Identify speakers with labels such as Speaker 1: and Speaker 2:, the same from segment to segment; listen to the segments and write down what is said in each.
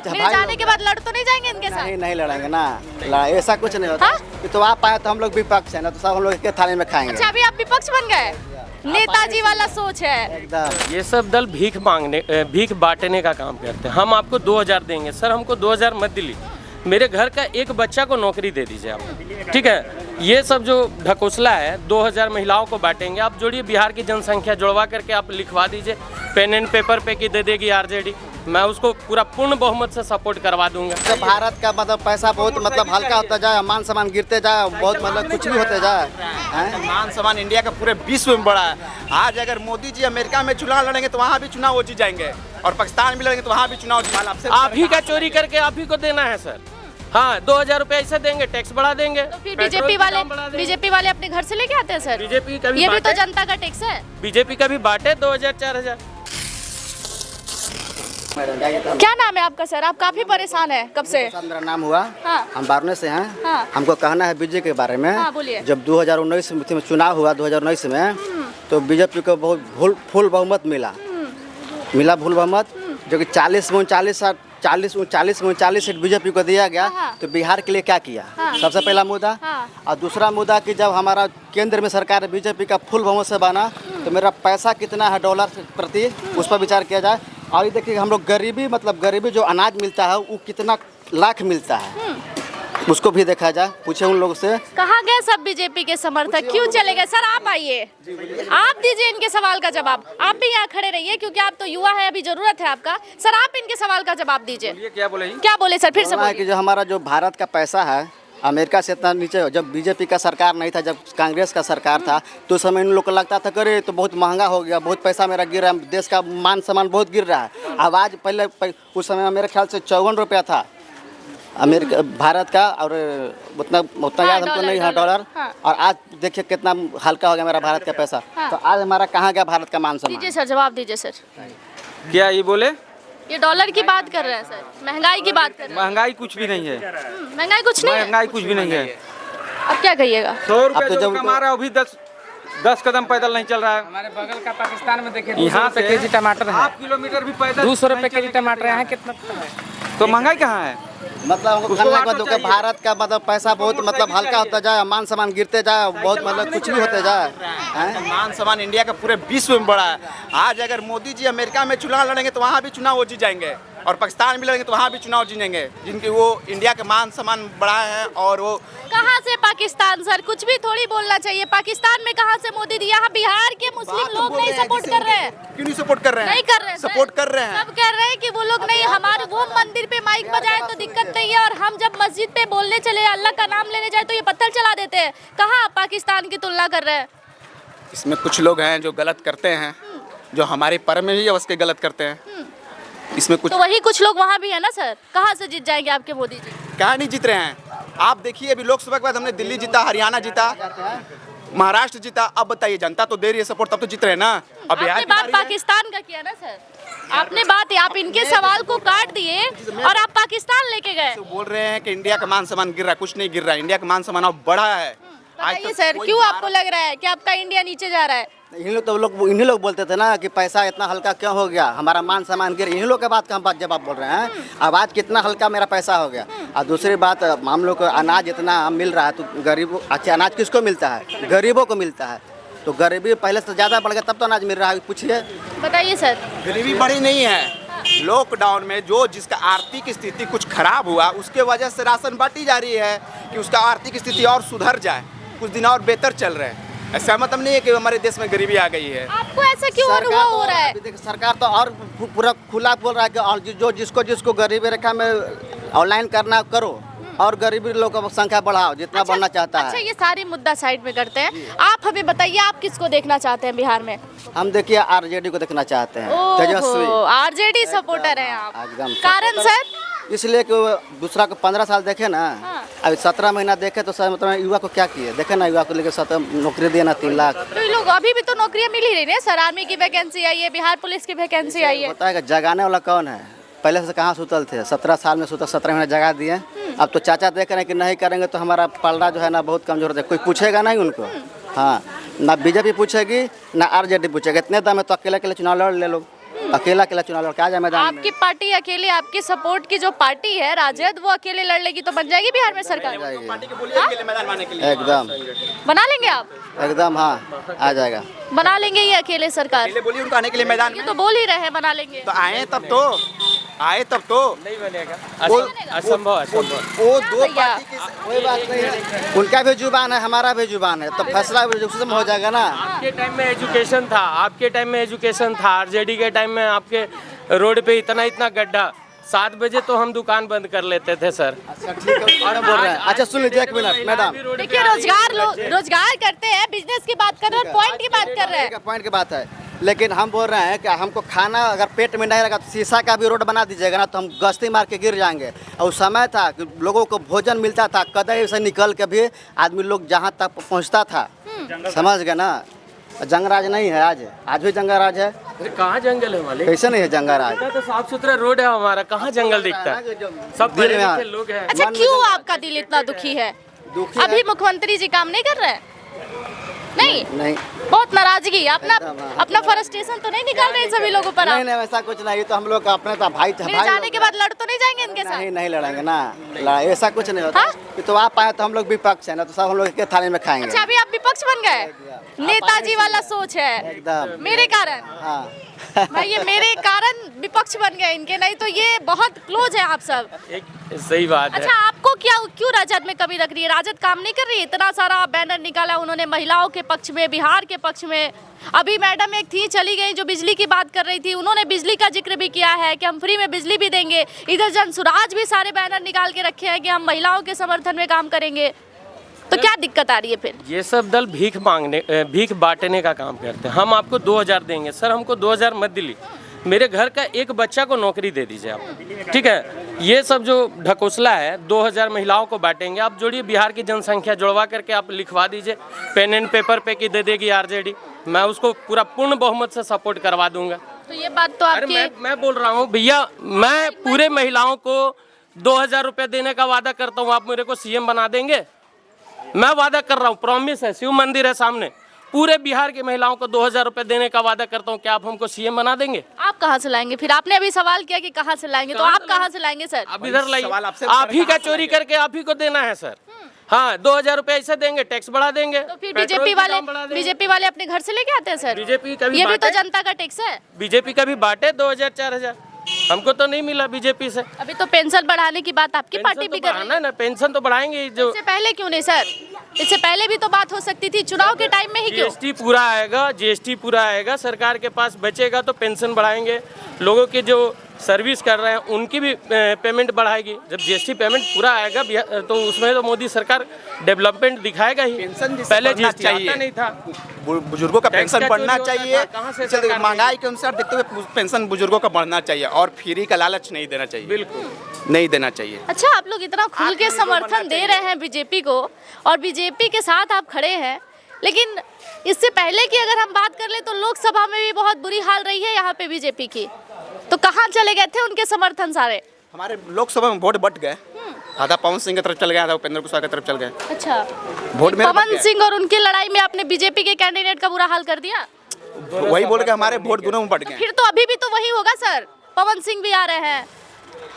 Speaker 1: मेरे जाने के बाद लड़ तो नहीं जाएंगे इनके साथ?
Speaker 2: नहीं लड़ेंगे ना, ऐसा कुछ नहीं होता। कि तो आप आए तो हम लोग विपक्ष है ना, तो सब हम लोग एक थाली में खाएंगे।
Speaker 1: अच्छा, अभी आप विपक्ष बन गए, नेताजी वाला सोच है
Speaker 2: एकदम।
Speaker 3: ये सब दल भीख बांटने का काम करते हैं। हम आपको 2000 देंगे, सर हमको 2000 मत दिली, मेरे घर का एक बच्चा को नौकरी दे दीजिए आप, ठीक है। ये सब जो ढकोसला है, 2000 महिलाओं को बांटेंगे, आप जोड़िए बिहार की जनसंख्या जुड़वा करके आप लिखवा दीजिए पेन एंड पेपर पे कि दे देगी आरजेडी, मैं उसको पूरा पूर्ण बहुमत से सपोर्ट करवा दूंगा।
Speaker 2: तो भारत का मतलब पैसा बहुत मतलब हल्का होता जाए, मान सम्मान गिरते जाए, बहुत मतलब कुछ भी होते जाए।
Speaker 4: मान सम्मान इंडिया का पूरे विश्व में बड़ा है। आज अगर मोदी जी अमेरिका में चुनाव लड़ेंगे तो वहाँ भी चुनाव वो जीत जाएंगे, और पाकिस्तान में लड़ेंगे तो वहाँ भी चुनाव जीत।
Speaker 3: आप ही का चोरी करके आप ही को देना है सर। हाँ, 2000 रुपए ऐसे देंगे, टैक्स बढ़ा देंगे।
Speaker 1: तो फिर बीजेपी वाले अपने घर से लेके आते हैं सर।
Speaker 3: बीजेपी का भी
Speaker 1: ये भी तो जनता का टैक्स है।
Speaker 3: बीजेपी का भी बांटे 2000 4000।
Speaker 1: क्या नाम है आपका सर? आप काफी परेशान है कब से?
Speaker 2: मेरा नाम हुआ।
Speaker 1: हाँ।
Speaker 2: हम बारने से हैं।
Speaker 1: हाँ।
Speaker 2: हमको कहना है बीजेपी के बारे में।
Speaker 1: हाँ, बोलिए।
Speaker 2: जब 2019 में चुनाव हुआ 2019 में, तो बीजेपी को बहुत फुल बहुमत मिला फुल बहुमत, जो कि 40 में 39 सीट बीजेपी को दिया गया।
Speaker 1: हाँ।
Speaker 2: तो बिहार के लिए क्या किया? सबसे पहला मुद्दा।
Speaker 1: हाँ।
Speaker 2: और दूसरा मुद्दा कि जब हमारा केंद्र में सरकार बीजेपी का फुल बहुमत से बना, तो मेरा पैसा कितना है डॉलर प्रति, उस पर विचार किया जाए। और ये देखिए हम लोग गरीबी जो अनाज मिलता है वो कितना लाख मिलता है, उसको भी देखा जाए। पूछे उन लोगों से।
Speaker 1: कहाँ गए सब बीजेपी के समर्थक, क्यों चले गए? सर आप आइए, आप दीजिए इनके सवाल का जवाब। आप भी यहाँ खड़े रहिए क्योंकि आप तो युवा है, अभी जरूरत है आपका। सर आप इनके सवाल का जवाब दीजिए। क्या बोले सर? फिर से बोलिए।
Speaker 2: कि जो हमारा जो भारत का पैसा है अमेरिका से इतना नीचे, जब बीजेपी का सरकार नहीं था, जब कांग्रेस का सरकार था, तो उस समय इन लोग को लगता था करे तो बहुत महंगा हो गया, बहुत पैसा मेरा गिर रहा है, देश का मान सम्मान बहुत गिर रहा है। आवाज़ पहले उस समय मेरे ख्याल से 54 रुपया था अमेरिका भारत का, और उतना याद हमको नहीं है डॉलर। और आज देखिए कितना हल्का हो गया मेरा भारत का पैसा। तो आज हमारा कहाँ गया भारत का मान सम्मान?
Speaker 1: दीजिए सर, जवाब दीजिए सर।
Speaker 3: क्या ये बोले?
Speaker 1: ये डॉलर की बात कर रहे हैं सर, महंगाई की बात कर रहे हैं।
Speaker 5: महंगाई कुछ भी नहीं है।
Speaker 1: महंगाई कुछ नहीं है?
Speaker 5: महंगाई कुछ भी नहीं है।
Speaker 1: अब क्या कहिएगा?
Speaker 5: 100 रुपये जो कमा रहा है वो भी 10 कदम पैदल नहीं चल रहा है।
Speaker 6: हमारे बगल का पाकिस्तान में देखिए
Speaker 5: यहाँ पे
Speaker 6: केजी टमाटर है,
Speaker 5: 1/2 किलोमीटर भी पैदल
Speaker 6: 200 रुपये केजी टमाटर। यहाँ कितना
Speaker 5: तो महंगाई कहाँ है?
Speaker 2: मतलब हमको कहने का मतलब भारत का मतलब पैसा बहुत मतलब हल्का होता जाए, मान सम्मान गिरते जाए, बहुत मतलब कुछ भी होते जाए।
Speaker 4: मान सम्मान इंडिया का पूरे विश्व में बड़ा है। आज अगर मोदी जी अमेरिका में चुनाव लड़ेंगे तो वहाँ भी चुनाव वो जीत जाएंगे, और पाकिस्तान में लड़ेंगे तो वहाँ भी चुनाव जीतेंगे, जिनकी वो इंडिया का मान सम्मान बढ़ा है। और वो
Speaker 1: कहाँ से पाकिस्तान सर? कुछ भी थोड़ी बोलना चाहिए। पाकिस्तान में कहाँ से मोदी जी? यहाँ बिहार के मुस्लिम लोग नहीं सपोर्ट कर रहे हैं।
Speaker 4: क्यों नहीं सपोर्ट कर रहे हैं?
Speaker 1: नहीं कर रहे हैं,
Speaker 4: सपोर्ट कर रहे हैं।
Speaker 1: सब कह रहे हैं कि वो लोग नहीं, हमारे वो मंदिर पे माइक बजाए तो दिक्कत नहीं है, और हम जब मस्जिद पे बोलने चले, अल्लाह का नाम लेने जाए तो ये पत्थर चला देते हैं। कहाँ पाकिस्तान की तुलना कर रहे हैं?
Speaker 4: इसमें कुछ लोग हैं जो गलत करते हैं, जो हमारे पर्व में भी अवश्य गलत करते हैं। इसमें कुछ
Speaker 1: तो वही कुछ लोग वहाँ भी है ना सर। कहाँ से जीत जाएंगे आपके मोदी जी?
Speaker 4: कहाँ नहीं जीत रहे हैं? आप देखिए अभी लोकसभा के बाद हमने दिल्ली जीता, हरियाणा जीता, महाराष्ट्र जीता। अब बताइए जनता तो दे रही है सपोर्ट, तब तो जीत रहे हैं ना। अब
Speaker 1: आपने बात पाकिस्तान का किया ना सर, आपने बात, आप इनके सवाल को काट दिए और आप पाकिस्तान लेके गए।
Speaker 4: बोल रहे हैं कि इंडिया का मान सम्मान गिर रहा है। कुछ नहीं गिर रहा है, इंडिया का मान सम्मान अब बढ़ा है।
Speaker 1: बताइए सर, क्यों आपको लग रहा है कि आपका इंडिया नीचे जा रहा है?
Speaker 2: इन्हीं लोग बोलते थे ना कि पैसा इतना हल्का क्यों हो गया, हमारा मान सम्मान गिर। इन्हीं लोग के बात का हम बात जवाब बोल रहे हैं। अब आज कितना हल्का मेरा पैसा हो गया। और दूसरी बात, हम लोग को अनाज इतना मिल रहा है, तो गरीबों, अच्छा अनाज किसको मिलता है? गरीबों को मिलता है। तो गरीबी पहले से ज़्यादा बढ़ गया, तब तो अनाज मिल रहा है। पूछिए,
Speaker 1: बताइए सर।
Speaker 4: गरीबी बढ़ी नहीं है। लॉकडाउन में जो जिसका आर्थिक स्थिति कुछ खराब हुआ, उसके वजह से राशन बांटी जा रही है कि उसका आर्थिक स्थिति और सुधर जाए, कुछ दिन और बेहतर चल रहे हैं। ऐसा मतलब नहीं है कि हमारे देश में गरीबी आ गई है।
Speaker 1: आपको ऐसा क्यों अनुभव हो रहा है?
Speaker 2: सरकार तो और पूरा खुला बोल रहा है कि और जो जिसको गरीबी रेखा में ऑनलाइन करना करो, और गरीबी लोगों की संख्या बढ़ाओ जितना बढ़ना चाहता है।
Speaker 1: अच्छा, ये सारी मुद्दा साइड में करते हैं। आप हमें बताइए, आप किसको देखना चाहते हैं बिहार में?
Speaker 2: हम देखिए आरजेडी को देखना चाहते हैं। तेजस्वी
Speaker 1: आरजेडी सपोर्टर हैं आप?
Speaker 2: एकदम।
Speaker 1: कारण सर?
Speaker 2: इसलिए कि दूसरा को 15 साल देखे ना, अभी 17 महीना देखे तो सर मतलब युवा को क्या किए देखे ना, युवा को लेकर 17 नौकरी दिया ना 3 लाख।
Speaker 1: तो ये लोग अभी भी तो नौकरियां मिल ही रही है सर। आर्मी की वैकेंसी आई है, बिहार पुलिस की वैकेंसी आई है।
Speaker 2: बताएगा जगाने वाला कौन है? पहले से कहाँ सुतल थे? 17 साल में सुतल, 17 महीने जगा दिए। अब तो चाचा देख रहे हैं कि नहीं करेंगे तो हमारा पलड़ा जो है ना बहुत कमजोर है। कोई पूछेगा नहीं उनको। हाँ, ना बीजेपी पूछेगी ना आरजेडी पूछेगा। इतने दाम है तो अकेले चुनाव लड़ ले लोग। अकेला अकेला चुनाव लड़ के आ जाए मैदान में।
Speaker 1: आपकी पार्टी अकेले, आपकी सपोर्ट की जो पार्टी है राजद, वो अकेले लड़ लेगी तो बन जाएगी बिहार में सरकार?
Speaker 2: एकदम
Speaker 1: बना लेंगे आप?
Speaker 2: एकदम, हाँ आ जाएगा।
Speaker 1: बना लेंगे ये अकेले सरकार?
Speaker 4: बोलिए उनको आने के लिए मैदान
Speaker 1: ये
Speaker 4: में,
Speaker 1: तो बोल ही रहे हैं बना लेंगे।
Speaker 4: तो आए तब तो, आए तब तो।
Speaker 3: नहीं बनेगा, असंभव असंभव।
Speaker 4: वो दो
Speaker 1: भैया।
Speaker 4: पार्टी की
Speaker 2: कोई बात नहीं है, उनका भी जुबान है, हमारा भी जुबान है, तो फैसला उसमें हो जाएगा ना।
Speaker 3: आपके टाइम में एजुकेशन था, आपके टाइम में एजुकेशन था, आरजेडी के टाइम में आपके रोड पे इतना इतना गड्ढा, 7 बजे तो हम दुकान बंद कर लेते थे सर।
Speaker 2: अच्छा ठीक है, और बोल रहे हैं। अच्छा सुन लीजिए एक मिनट मैडम,
Speaker 1: देखिए रोजगार करते हैं, बिजनेस की बात कर रहे हैं और पॉइंट की बात कर रहे हैं।
Speaker 2: पॉइंट की बात है, लेकिन हम बोल रहे हैं कि हमको खाना अगर पेट में नहीं लगा तो शीशा का भी रोड बना दीजिएगा ना, तो हम गश्ती मार के गिर जाएंगे। और उस समय था कि लोगों को भोजन मिलता था, कदम से निकल के भी आदमी लोग जहाँ तक पहुँचता था, समझ गए ना। जंगराज नहीं है आज भी जंगराज है?
Speaker 3: कहाँ जंगल है मालिक?
Speaker 2: कैसे नहीं है जंगराज?
Speaker 3: इतना तो साफ सुथरा रोड है हमारा, कहाँ जंगल दिखता है? सब
Speaker 2: दिल
Speaker 3: बड़े
Speaker 2: में
Speaker 3: लिखे लोग हैं।
Speaker 1: अच्छा क्यों आपका दिल इतना दुखी है?
Speaker 2: दुखी
Speaker 1: अभी
Speaker 2: है।
Speaker 1: मुख्यमंत्री जी काम नहीं कर रहे हैं? नहीं,
Speaker 2: नहीं
Speaker 1: बहुत नाराजगी, अपना
Speaker 2: एकदम, हाँ।
Speaker 1: अपना फ्रस्ट्रेशन तो नहीं निकाल रहे इन सभी लोगों पर आप?
Speaker 2: नहीं ऐसा कुछ नहीं, तो हम लोग का अपने तो भाई
Speaker 1: मेरे जाने के बाद लड़ तो नहीं जाएंगे इनके साथ?
Speaker 2: नहीं लड़ेंगे ना, ऐसा कुछ नहीं होता।
Speaker 1: हाँ?
Speaker 2: तो आप आए तो हम लोग विपक्ष है ना, तो सब हम लोग एक थाली में खाएंगे।
Speaker 1: अच्छा अभी आप विपक्ष बन गए? नेताजी वाला सोच है
Speaker 2: एकदम।
Speaker 1: मेरे कारण।
Speaker 2: हाँ
Speaker 1: भाई ये मेरे कारण विपक्ष बन गए इनके, नहीं तो ये बहुत क्लोज है आप सब।
Speaker 3: एक सही बात है।
Speaker 1: अच्छा आपको क्यों राजद में कमी लग रही है? राजद काम नहीं कर रही है? इतना सारा बैनर निकाला उन्होंने महिलाओं के पक्ष में, बिहार के पक्ष में। अभी मैडम एक थी चली गई जो बिजली की बात कर रही थी, उन्होंने बिजली का जिक्र भी किया है कि हम फ्री में बिजली भी देंगे। इधर जनसुराज भी सारे बैनर निकाल के रखे हैं कि हम महिलाओं के समर्थन में काम करेंगे। तो क्या दिक्कत आ रही है फिर?
Speaker 3: ये सब दल भीख बांटने का काम करते हैं। हम आपको 2000 देंगे सर, हमको 2000 मत दिली, मेरे घर का एक बच्चा को नौकरी दे दीजिए आप, ठीक है? ये सब जो ढकोसला है, 2000 महिलाओं को बांटेंगे। आप जोड़िए, बिहार की जनसंख्या जुड़वा करके आप लिखवा दीजिए पेन एंड पेपर पे कि दे देगी आरजेडी, मैं उसको पूरा पूर्ण बहुमत से सपोर्ट करवा दूंगा।
Speaker 1: तो ये बात तो
Speaker 3: अरे
Speaker 1: आपकी
Speaker 3: मैं बोल रहा हूँ भैया, मैं पूरे महिलाओं को 2000 रुपये देने का वादा करता हूँ, आप मेरे को सीएम बना देंगे? मैं वादा कर रहा हूँ, प्रॉमिस है, शिव मंदिर है सामने, पूरे बिहार की महिलाओं को 2000 रुपये देने का वादा करता हूँ। क्या आप हमको सीएम बना देंगे?
Speaker 1: आप कहाँ से लाएंगे फिर? आपने अभी सवाल किया कि कहाँ से लाएंगे, तो आप कहाँ से लाएंगे सर?
Speaker 3: अब इधर लाइए,
Speaker 4: सवाल आपसे
Speaker 3: आप ही का चोरी करके आप ही को देना है सर। हाँ 2000 रुपये ऐसे देंगे, टैक्स बढ़ा देंगे।
Speaker 1: तो फिर
Speaker 3: पेट्रोल
Speaker 1: बीजेपी वाले अपने घर से लेके आते हैं सर?
Speaker 3: बीजेपी का भी
Speaker 1: ये भी तो
Speaker 3: बांटे।
Speaker 1: जनता का टैक्स है।
Speaker 3: बीजेपी का भी बांटे 2000 4000, हमको तो नहीं मिला बीजेपी से।
Speaker 1: अभी तो पेंशन बढ़ाने की बात आपकी पार्टी
Speaker 3: पेंशन
Speaker 1: भी
Speaker 3: तो
Speaker 1: कर रही है।
Speaker 3: बढ़ाना है ना, पेंशन तो बढ़ाएंगे। जो
Speaker 1: इससे पहले क्यों नहीं सर? इससे पहले भी तो बात हो सकती थी, चुनाव के टाइम में ही क्यों?
Speaker 3: जीएसटी पूरा आएगा, जीएसटी पूरा आएगा, सरकार के पास बचेगा तो पेंशन बढ़ाएंगे। लोगों के जो सर्विस कर रहे हैं उनकी भी पेमेंट बढ़ाएगी। जब जीएसटी पेमेंट पूरा आएगा तो उसमें तो मोदी सरकार डेवलपमेंट दिखाएगा ही।
Speaker 4: पेंशन जिसे
Speaker 3: पहले
Speaker 4: बढ़ना
Speaker 3: जीएसटी
Speaker 4: चाहिए।
Speaker 3: आता नहीं था।
Speaker 4: बुजुर्गों का
Speaker 3: टैक्स
Speaker 4: पेंशन
Speaker 3: का
Speaker 4: बढ़ना
Speaker 3: चोरी होता
Speaker 4: चाहिए,
Speaker 3: था, कहाँ से
Speaker 4: चलिए,
Speaker 3: सरकार
Speaker 4: महंगाई के अनुसार देखते हुए पेंशन बुजुर्गों का बढ़ना चाहिए और फ्री का लालच नहीं देना चाहिए,
Speaker 3: बिल्कुल
Speaker 4: नहीं देना चाहिए।
Speaker 1: अच्छा आप लोग इतना खुल के समर्थन दे रहे हैं बीजेपी को और बीजेपी के साथ आप खड़े हैं, लेकिन इससे पहले की अगर हम बात कर ले तो लोकसभा में भी बहुत बुरी हाल रही है यहाँ पे बीजेपी की। तो कहाँ चले गए थे उनके समर्थन सारे?
Speaker 4: हमारे लोकसभा में वोट बट गए, आधा पवन सिंह की तरफ चल गया, आधा उपेंद्र कुशवाहा की तरफ चल गए।
Speaker 1: अच्छा
Speaker 4: वोट में
Speaker 1: पवन सिंह और उनकी लड़ाई में आपने बीजेपी के कैंडिडेट का बुरा हाल कर दिया।
Speaker 4: वही बोल के हमारे वोट दोनों में बट गए।
Speaker 1: फिर तो अभी भी तो वही होगा सर, पवन सिंह भी आ रहे हैं,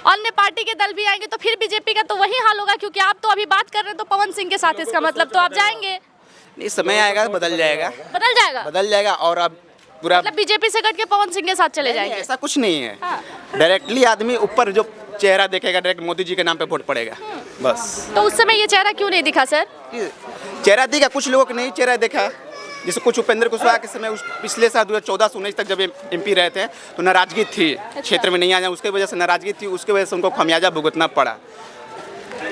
Speaker 1: अन्य पार्टी के दल भी आएंगे, तो फिर बीजेपी का तो वही हाल होगा, क्योंकि आप तो अभी बात कर रहे हैं तो पवन सिंह के साथ, इसका मतलब तो आप जाएंगे।
Speaker 4: नहीं, समय आएगा तो बदल जाएगा,
Speaker 1: बदल जाएगा
Speaker 4: और अब पूरा
Speaker 1: मतलब बीजेपी से कट के पवन सिंह के साथ चले जाएंगे।
Speaker 4: ऐसा कुछ नहीं है।
Speaker 1: हाँ।
Speaker 4: डायरेक्टली आदमी ऊपर जो चेहरा देखेगा, डायरेक्ट मोदी जी के नाम पे वोट पड़ेगा बस।
Speaker 1: तो उस समय ये चेहरा क्यों नहीं दिखा सर?
Speaker 4: चेहरा दिखा, कुछ लोगों को नहीं चेहरा देखा, जैसे कुछ उपेंद्र कुशवाहा के समय पिछले साल 2014 से 19 तक जब एमपी रहे थे तो नाराजगी थी, क्षेत्र में नहीं आ जाए, उसके वजह से नाराजगी थी, उसके वजह से उनको खमियाजा भुगतना पड़ा।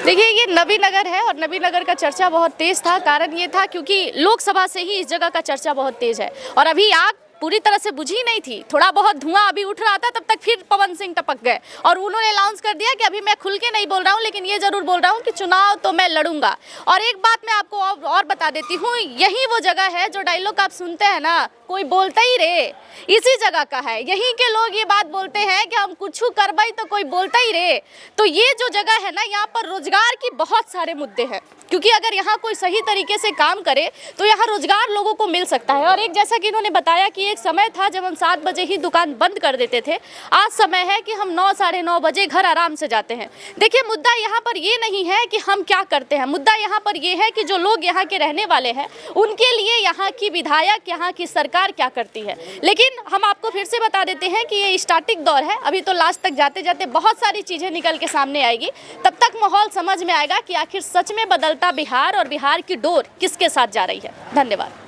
Speaker 1: देखिए ये नबीनगर है और नबीनगर का चर्चा बहुत तेज था। कारण ये था क्योंकि लोकसभा से ही इस जगह का चर्चा बहुत तेज है और अभी आग पूरी तरह से बुझी नहीं थी, थोड़ा बहुत धुआं अभी उठ रहा था, तब तक फिर पवन सिंह टपक गए और उन्होंने अनाउंस कर दिया कि अभी मैं खुल के नहीं बोल रहा हूँ, लेकिन ये जरूर बोल रहा हूँ कि चुनाव तो मैं लड़ूंगा। और एक बात मैं आपको और बता देती हूँ, यही वो जगह है जो डायलॉग आप सुनते हैं ना, कोई बोलता ही रे, इसी जगह का है। यहीं के लोग ये बात बोलते हैं कि हम कुछ करवाई तो कोई बोलता ही रे। तो ये जो जगह है ना, यहाँ पर रोजगार की बहुत सारे मुद्दे हैं क्योंकि अगर यहाँ कोई सही तरीके से काम करे तो यहाँ रोजगार लोगों को मिल सकता है। और एक जैसा कि इन्होंने बताया कि एक समय था जब हम 7 बजे ही दुकान बंद कर देते थे, आज समय है कि हम 9 साढ़े 9 बजे घर आराम से जाते हैं। देखिए, मुद्दा यहाँ पर ये नहीं है कि हम क्या करते हैं, मुद्दा यहाँ पर ये है कि जो लोग यहाँ के रहने वाले हैं उनके लिए यहाँ की विधायक, यहाँ की सरकार क्या करती है। लेकिन हम आपको फिर से बता देते हैं कि ये स्टार्टिंग दौर है, अभी तो लास्ट तक जाते जाते बहुत सारी चीज़ें निकल के सामने आएगी, तब तक माहौल समझ में आएगा कि आखिर सच में बदलता बिहार और बिहार की डोर किसके साथ जा रही है। धन्यवाद।